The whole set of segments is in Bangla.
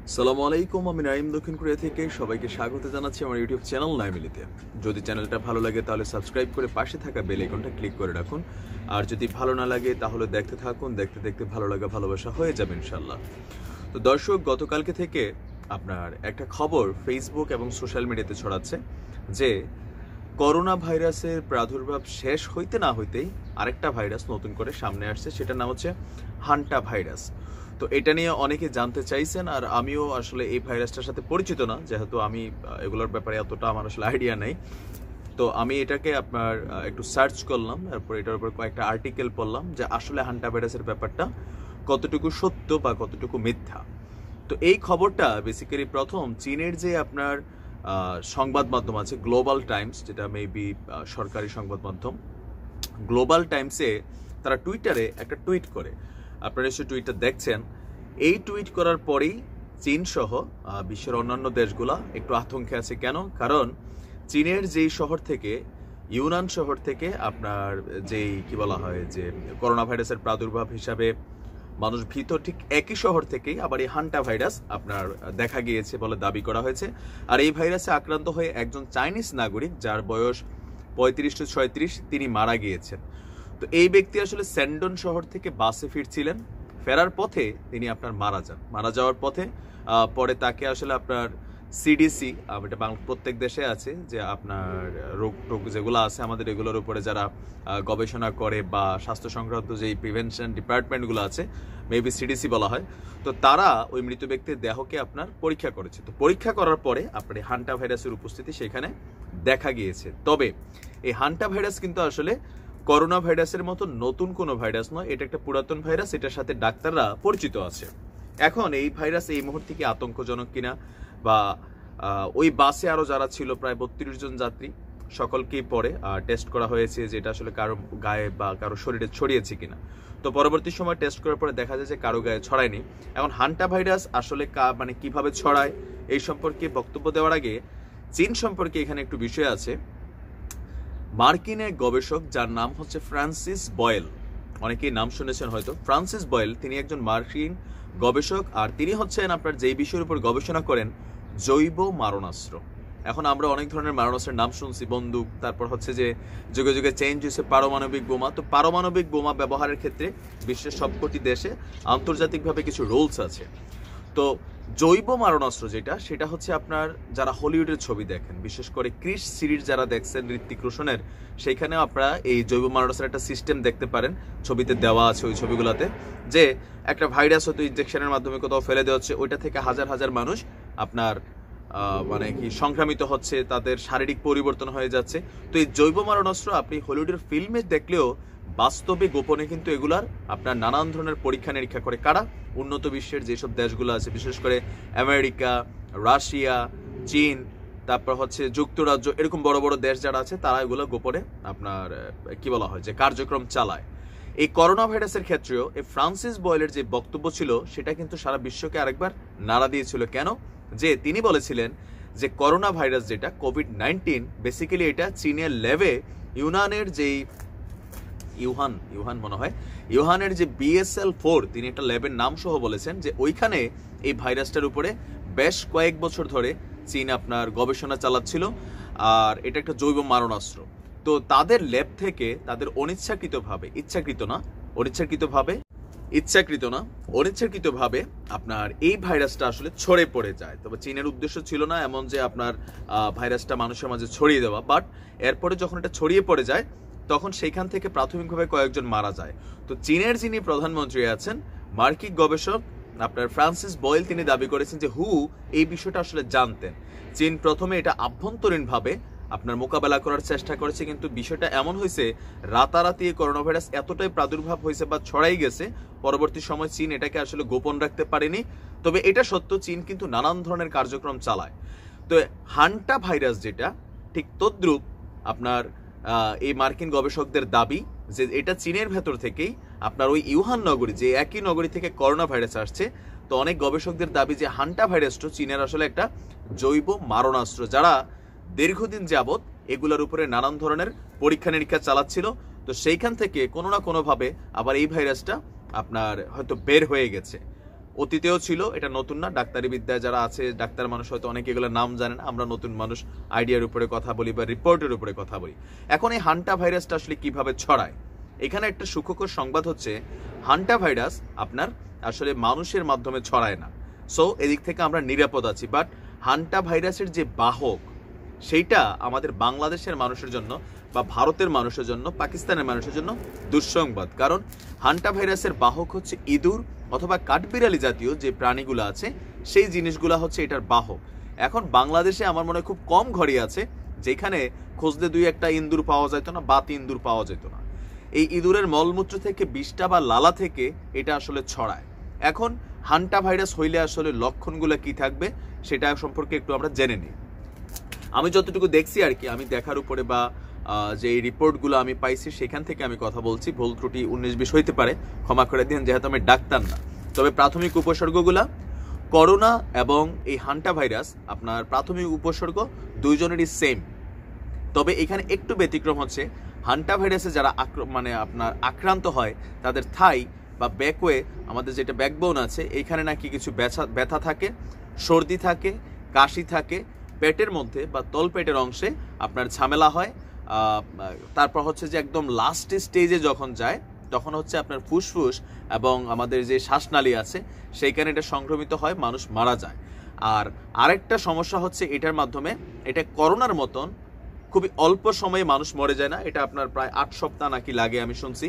আসসালামু আলাইকুম, আমি নাইম দক্ষিণ কোরিয়া থেকে সবাইকে স্বাগত জানাচ্ছি আমার ইউটিউব চ্যানেল নাইমিলিতে। যদি চ্যানেলটা ভালো লাগে তাহলে সাবস্ক্রাইব করে পাশে থাকা বেল আইকনটা ক্লিক করে রাখুন। আর যদি ভালো না লাগে তাহলে দেখতে থাকুন, দেখতে দেখতে ভালো লাগা ভালোবাসা হয়ে যাবে ইনশাল্লাহ। তো দর্শক, গতকালকে থেকে আপনার একটা খবর ফেসবুক এবং সোশ্যাল মিডিয়াতে ছড়াচ্ছে যে করোনা ভাইরাসের প্রাদুর্ভাব শেষ হইতে না হইতেই আরেকটা ভাইরাস নতুন করে সামনে আসছে, সেটার নাম হচ্ছে হান্টা ভাইরাস। তো এটা নিয়ে অনেকে জানতে চাইছেন, আর আমিও আসলে এই ভাইরাসটার সাথে পরিচিত না, যেহেতু আমি এগুলোর ব্যাপারে এতটা আমার আসলে আইডিয়া নেই। তো আমি এটাকে আপনার একটু সার্চ করলাম, তারপর এটার উপর কয়েকটা আর্টিকেল পড়লাম যে আসলে হান্টা ভাইরাসের ব্যাপারটা কতটুকু সত্য বা কতটুকু মিথ্যা। তো এই খবরটা বেসিক্যালি প্রথম চীনের যে আপনার সংবাদ মাধ্যম আছে গ্লোবাল টাইমস, যেটা মেবি সরকারি সংবাদ মাধ্যম, গ্লোবাল টাইমসে তারা টুইটারে একটা টুইট করে, আপনারা নিশ্চয়ই টুইটটা দেখছেন। এই টুইট করার পরেই চীন সহ বিশ্বের অন্যান্য দেশগুলা একটু আতঙ্কে আছে। কেন? কারণ চীনের যেই শহর থেকে, ইউনান শহর থেকে আপনার যেই কি বলা হয় যে করোনা ভাইরাসের প্রাদুর্ভাব হিসাবে মানুষ ভীত, ঠিক একই শহর থেকেই আবার এই হান্টা ভাইরাস আপনার দেখা গিয়েছে বলে দাবি করা হয়েছে। আর এই ভাইরাসে আক্রান্ত হয়ে একজন চাইনিজ নাগরিক, যার বয়স 35 to 36, তিনি মারা গিয়েছেন। তো এই ব্যক্তি আসলে স্যান্ডন শহর থেকে বাসে ফিরছিলেন, ফেরার পথে তিনি আপনার মারা যাওয়ার পথে পরে তাকে আসলে আপনার সিডিসি, এটা বাংলা প্রত্যেক দেশে আছে যে আপনার রোগ যেগুলো আছে আমাদের এগুলোর উপরে যারা গবেষণা করে বা স্বাস্থ্য সংক্রান্ত যেই প্রিভেনশন ডিপার্টমেন্টগুলো আছে, মেবি সিডিসি বলা হয়। তো তারা ওই মৃত ব্যক্তির দেহকে আপনার পরীক্ষা করেছে। তো পরীক্ষা করার পরে আপনার এই হান্টা ভাইরাসের উপস্থিতি সেখানে দেখা গিয়েছে। তবে এই হান্টা ভাইরাস কিন্তু আসলে করোনা ভাইরাসের মতো নতুন কোনো ভাইরাস নয়, এটা একটা পুরাতন ভাইরাস, এটার সাথে ডাক্তাররা পরিচিত আছে। এখন এই ভাইরাস এই মুহূর্তে কি আতঙ্কজনক কিনা, বা ওই বাসে আরো যারা ছিল প্রায় 32 জন যাত্রী, সকলকেই পরে টেস্ট করা হয়েছে যে এটা আসলে কারো গায়ে বা কারো শরীরে ছড়িয়েছে কিনা। তো পরবর্তী সময় টেস্ট করার পরে দেখা যায় যে কারো গায়ে ছড়ায়নি। এখন হান্টা ভাইরাস আসলে মানে কিভাবে ছড়ায় এই সম্পর্কে বক্তব্য দেওয়ার আগে চীন সম্পর্কে এখানে একটু বিষয় আছে। মার্কিন এক গবেষক, যার নাম হচ্ছে ফ্রান্সিস বয়েল, অনেকেই নাম শুনেছেন হয়তো। ফ্রান্সিস বয়েল তিনি একজন মার্কিন গবেষক, আর তিনি হচ্ছেন আপনার যেই বিষয়ের উপর গবেষণা করেন জৈব মারণাস্ত্র। এখন আমরা অনেক ধরনের মারণাস্ত্রের নাম শুনছি, বন্দুক, তারপর হচ্ছে যে যুগে যুগে চেঞ্জ হয়েছে পারমাণবিক বোমা। তো পারমাণবিক বোমা ব্যবহারের ক্ষেত্রে বিশ্বের সবকটি দেশে আন্তর্জাতিকভাবে কিছু রুলস আছে। তো জৈব মারণাস্ত্র সেটা হচ্ছে আপনার যারা হলিউডের ছবি দেখেন, বিশেষ করে ক্রিস সিরিজ যারা দেখছেন ঋত্বিক রোশনের, সেইখানেও আপনারা এই জৈব মারণাস্ত্রের একটা সিস্টেম দেখতে পারেন, ছবিতে দেওয়া আছে ওই ছবিগুলোতে, যে একটা ভাইরাস হয়তো ইনজেকশনের মাধ্যমে কোথাও ফেলে দেওয়া হচ্ছে, ওইটা থেকে হাজার হাজার মানুষ আপনার মানে কি সংক্রামিত হচ্ছে, তাদের শারীরিক পরিবর্তন হয়ে যাচ্ছে। তো এই জৈব মারণাস্ত্র আপনি হলিউডের ফিল্মে দেখলেও বাস্তবে গোপনে কিন্তু এগুলার আপনার নানান ধরনের পরীক্ষা নিরীক্ষা করে কারা? উন্নত বিশ্বের যেসব দেশগুলো আছে, বিশেষ করে আমেরিকা, রাশিয়া, চীন, তারপর হচ্ছে যুক্তরাজ্য, এরকম বড় বড় দেশ যারা আছে তারা এগুলো গোপনে আপনার কি বলা হয় যে কার্যক্রম চালায়। এই করোনা ভাইরাসের ক্ষেত্রেও এই ফ্রান্সিস বয়েলের যে বক্তব্য ছিল সেটা কিন্তু সারা বিশ্বকে আরেকবার নাড়া দিয়েছিল। কেন? যে তিনি বলেছিলেন যে করোনা ভাইরাস যেটা কোভিড-19, বেসিক্যালি এটা চীনের ল্যাবে ইউনানের যেই ইউহান মনে হয়, ইউহানের যে BSL-4, তিনি একটা ল্যাবের নাম সহ বলেছেন যে ওইখানে এই ভাইরাসটার উপরে বেশ কয়েক বছর ধরে চীন আপনার গবেষণা চালাচ্ছিল, আর এটা একটা জৈব মারণাস্ত্র। তো তাদের ল্যাব থেকে তাদের অনিচ্ছাকৃতভাবে আপনার এই ভাইরাসটা আসলে ছড়িয়ে পড়ে যায়। তবে চীনের উদ্দেশ্য ছিল না এমন যে আপনার ভাইরাসটা মানুষের মাঝে ছড়িয়ে দেওয়া, বাট এরপরে যখন এটা ছড়িয়ে পড়ে যায় তখন সেইখান থেকে প্রাথমিকভাবে কয়েকজন মারা যায়। তো চীনের যিনি প্রধানমন্ত্রী আছেন, মার্কিন গবেষক আপনার ফ্রান্সিস বয়েল, তিনি দাবি করেছেন যে এই বিষয়টা আসলে জানতেন। চীন প্রথমে এটা আভ্যন্তরীণভাবে আপনার মোকাবেলা করার চেষ্টা করেছে, কিন্তু বিষয়টা এমন হয়েছে রাতারাতি করোনা ভাইরাস এতটাই প্রাদুর্ভাব হয়েছে বা ছড়াই গেছে, পরবর্তী সময় চীন এটাকে আসলে গোপন রাখতে পারেনি। তবে এটা সত্য, চীন কিন্তু নানান ধরনের কার্যক্রম চালায়। তো হান্টা ভাইরাস যেটা ঠিক তদ্রুপ আপনার এই মার্কিন গবেষকদের দাবি যে এটা চীনের ভেতর থেকেই আপনার ওই ইউহান নগরী, যে একই নগরী থেকে করোনা ভাইরাস আসছে। তো অনেক গবেষকদের দাবি যে হান্টা ভাইরাসটা চীনের আসলে একটা জৈব মারণাস্ত্র, যারা দীর্ঘদিন যাবৎ এগুলোর উপরে নানান ধরনের পরীক্ষা নিরীক্ষা চালাচ্ছিল। তো সেইখান থেকে কোনো না কোনোভাবে আবার এই ভাইরাসটা আপনার হয়তো বের হয়ে গেছে। অতীতেও ছিল, এটা নতুন না। ডাক্তারি বিদ্যায় যারা আছে, ডাক্তার মানুষ হয়তো অনেকে এগুলোর নাম জানেন, আমরা নতুন মানুষ আইডিয়ার উপরে কথা বলি বা রিপোর্টের উপরে কথা বলি। এখন এই হান্টা ভাইরাসটা আসলে কিভাবে ছড়ায়, এখানে একটা সুখকর সংবাদ হচ্ছে হান্টা ভাইরাস আপনার আসলে মানুষের মাধ্যমে ছড়ায় না। সো এদিক থেকে আমরা নিরাপদ আছি। বাট হান্টা ভাইরাসের যে বাহক, সেইটা আমাদের বাংলাদেশের মানুষের জন্য বা ভারতের মানুষের জন্য, পাকিস্তানের মানুষের জন্য দুঃসংবাদ। কারণ হান্টা ভাইরাসের বাহক হচ্ছে ইঁদুর অথবা কাঠবিড়ালি জাতীয় যে প্রাণীগুলো আছে, সেই জিনিসগুলো হচ্ছে এটার বাহক। এখন বাংলাদেশে আমার মনে হয় খুব কম ঘরই আছে যেখানে খুঁজলে 2-1টা ইঁদুর পাওয়া যেত না, বাত ইঁদুর পাওয়া যেত না। এই ইঁদুরের মলমূত্র থেকে, বিষ্ঠা বা লালা থেকে এটা আসলে ছড়ায়। এখন হান্টা ভাইরাস হইলে আসলে লক্ষণগুলো কি থাকবে সেটা সম্পর্কে একটু আমরা জেনে নিই। আমি যতটুকু দেখছি আর কি, আমি দেখার উপরে বা যে রিপোর্টগুলো আমি পাইছি সেখান থেকে আমি কথা বলছি। ভুল ত্রুটি 19-20 হইতে পারে, ক্ষমা করে দিন, যেহেতু আমি ডাক্তার না। তবে প্রাথমিক উপসর্গগুলা করোনা এবং এই হান্টা ভাইরাস আপনার প্রাথমিক উপসর্গ দুইজনেরই সেম। তবে এখানে একটু ব্যতিক্রম হচ্ছে, হান্টা ভাইরাসে যারা আপনার আক্রান্ত হয় তাদের থাই বা ব্যাকওয়ে, আমাদের যেটা ব্যাকবোন আছে, এইখানে নাকি কিছু ব্যথা থাকে, সর্দি থাকে, কাশি থাকে, পেটের মধ্যে বা তলপেটের অংশে আপনার ঝামেলা হয়। তারপর হচ্ছে যে একদম লাস্ট স্টেজে যখন যায় তখন হচ্ছে আপনার ফুসফুস এবং আমাদের যে শ্বাসনালী আছে সেইখানে এটা সংক্রমিত হয়, মানুষ মারা যায়। আর আরেকটা সমস্যা হচ্ছে এটার মাধ্যমে, এটা করোনার মতন খুবই অল্প সময়ে মানুষ মরে যায় না। এটা আপনার প্রায় 8 সপ্তাহ নাকি লাগে আমি শুনছি,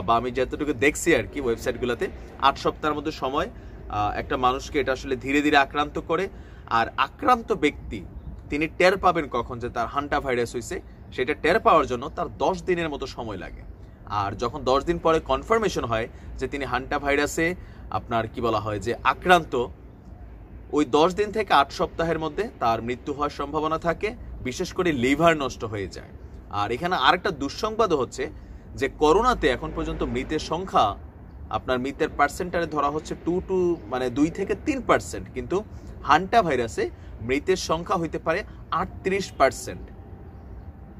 বা আমি যতটুকু দেখছি আর কি ওয়েবসাইটগুলোতে, 8 সপ্তাহের মধ্যে সময় একটা মানুষকে এটা আসলে ধীরে ধীরে আক্রান্ত করে। আর আক্রান্ত ব্যক্তি তিনি টের পাবেন কখন যে তার হান্টা ভাইরাস হয়েছে, সেটা টের পাওয়ার জন্য তার 10 দিনের মতো সময় লাগে। আর যখন 10 দিন পরে কনফার্মেশন হয় যে তিনি হান্টা ভাইরাসে আপনার কি বলা হয় যে আক্রান্ত, ওই 10 দিন থেকে 8 সপ্তাহের মধ্যে তার মৃত্যু হওয়ার সম্ভাবনা থাকে, বিশেষ করে লিভার নষ্ট হয়ে যায়। আর এখানে আরেকটা দুঃসংবাদও হচ্ছে যে করোনাতে এখন পর্যন্ত মৃতের সংখ্যা, আপনার মৃতের পার্সেন্টারে ধরা হচ্ছে 2 থেকে 3%, কিন্তু হান্টা ভাইরাসে মৃতের সংখ্যা হইতে পারে 38%।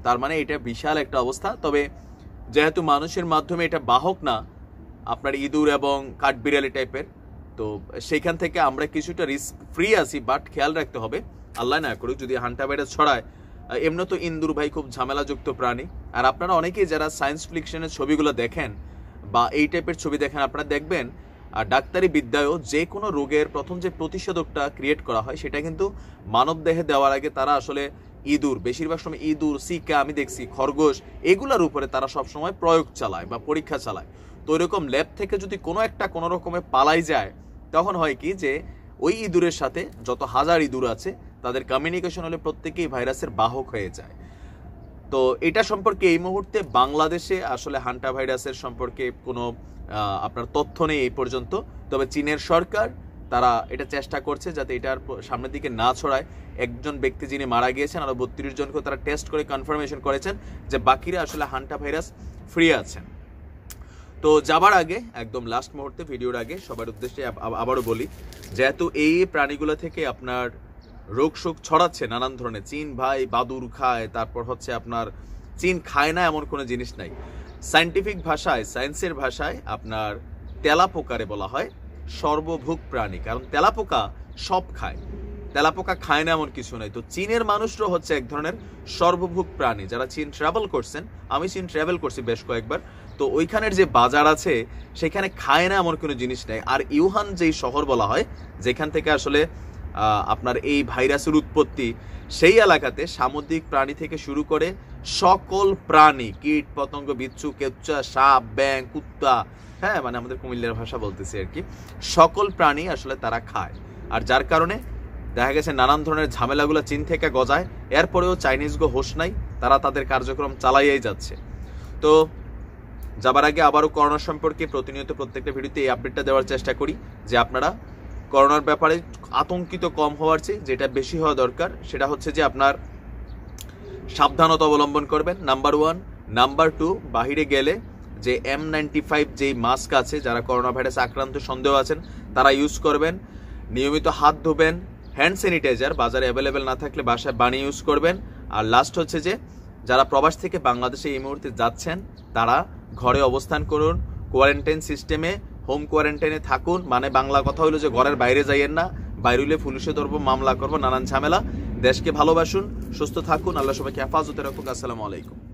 তার মানে এটা বিশাল একটা অবস্থা। তবে যেহেতু মানুষের মাধ্যমে এটা বাহক না, আপনার ইঁদুর এবং কাঠবিড়ালি টাইপের, তো সেখান থেকে আমরা কিছুটা রিস্ক ফ্রি আছি। বাট খেয়াল রাখতে হবে, আল্লাহ না করুক যদি হান্টা ভাইরাস ছড়ায়। এমনি তো ইঁদুর ভাই খুব ঝামেলাযুক্ত প্রাণী। আর আপনারা অনেকেই যারা সায়েন্স ফিকশনের ছবিগুলো দেখেন বা এই টাইপের ছবি দেখেন, আপনারা দেখবেন ডাক্তারি বিদ্যায়ও যে কোনো রোগের প্রথম যে প্রতিষেধকটা ক্রিয়েট করা হয় সেটা কিন্তু মানব দেহে দেওয়ার আগে তারা আসলে ইঁদুর, বেশিরভাগ সময় ইঁদুর, সিকা, আমি দেখছি খরগোশ, এগুলোর উপরে তারা সবসময় প্রয়োগ চালায় বা পরীক্ষা চালায়। তো এরকম ল্যাব থেকে যদি কোনো একটা কোনো রকমে পালাই যায়, তখন হয় কি যে ওই ইঁদুরের সাথে যত হাজার ইঁদুর আছে তাদের কমিউনিকেশন হলে প্রত্যেকেই ভাইরাসের বাহক হয়ে যায়। তো এটা সম্পর্কে এই মুহূর্তে বাংলাদেশে আসলে হান্টা ভাইরাসের সম্পর্কে কোনো আপনার তথ্য নেই এই পর্যন্ত। তবে চীনের সরকার তারা এটা চেষ্টা করছে যাতে এটার সামনের দিকে না ছড়ায়। একজন ব্যক্তি যিনি মারা গিয়েছেন, আরো 32 জনকে তারা টেস্ট করে কনফার্মেশন করেছেন যে বাকিরা আসলে হান্টা ভাইরাস ফ্রি আছেন। তো যাবার আগে একদম লাস্ট মুহূর্তে ভিডিওর আগে সবার উদ্দেশ্যে আবারও বলি, যেহেতু এই প্রাণীগুলো থেকে আপনার রোগ শোক ছড়াচ্ছে নানান ধরনের, চীন ভাই বাদুর খায়, তারপর হচ্ছে আপনার চীন খায় না এমন কোনো জিনিস নাই। সায়েন্টিফিক ভাষায়, সায়েন্সের ভাষায় আপনার তেলাপোকারে বলা হয় সর্বভুক প্রাণী, কারণ তেলাপোকা সব খায়, তেলাপোকা খায় না এমন কিছু নাই। তো চীনের মানুষরাও হচ্ছে এক ধরনের সর্বভুক প্রাণী। যারা চীন ট্রাভেল করছেন, আমি চীন ট্রাভেল করছি বেশ কয়েকবার, তো ওইখানের যে বাজার আছে সেখানে খায় না এমন কোনো জিনিস নেই। আর ইউহান যেই শহর বলা হয় যেখান থেকে আসলে আপনার এই ভাইরাসের উৎপত্তি, সেই এলাকাতে সামুদ্রিক প্রাণী থেকে শুরু করে সকল প্রাণী, কীট পতঙ্গ, বিচ্ছু, কেচ্চা, সাপ, ব্যাং, কুত্তা, হ্যাঁ মানে আমাদের কুমিল্লার ভাষা বলতেছি আর কি, সকল প্রাণী আসলে তারা খায়। আর যার কারণে দেখা গেছে নানান ধরনের ঝামেলাগুলো চীন থেকে গজায়। এরপরেও চাইনিজগো হোশ নাই, তারা তাদের কার্যক্রম চালাইয়াই যাচ্ছে। তো যাবার আগে আবারও করোনা সম্পর্কে প্রতিনিয়ত প্রত্যেকটা ভিডিওতে এই আপডেটটা দেওয়ার চেষ্টা করি যে আপনারা করোনার ব্যাপারে আতঙ্কিত কম হওয়ার চেয়ে যেটা বেশি হওয়া দরকার সেটা হচ্ছে যে আপনার সাবধানতা অবলম্বন করবেন, নাম্বার 1। নাম্বার 2, বাহিরে গেলে যে M95 যেই মাস্ক আছে, যারা করোনা ভাইরাসে আক্রান্ত সন্দেহ আছেন তারা ইউজ করবেন। নিয়মিত হাত ধোবেন। হ্যান্ড স্যানিটাইজার বাজারে অ্যাভেলেবেল না থাকলে বাসায় বানিয়ে ইউজ করবেন। আর লাস্ট হচ্ছে যে যারা প্রবাস থেকে বাংলাদেশে এই মুহূর্তে যাচ্ছেন তারা ঘরে অবস্থান করুন, কোয়ারেন্টাইন সিস্টেমে হোম কোয়ারেন্টাইনে থাকুন, মানে বাংলা কথা হলো যে ঘরের বাইরে যাইয়েন না, বাইরে হইলে পুলিশে ধরবো, মামলা করবো, নানান ঝামেলা। দেশকে ভালোবাসুন, সুস্থ থাকুন, আল্লাহ সবাইকে হেফাজতে রাখুক। আসসালামু আলাইকুম।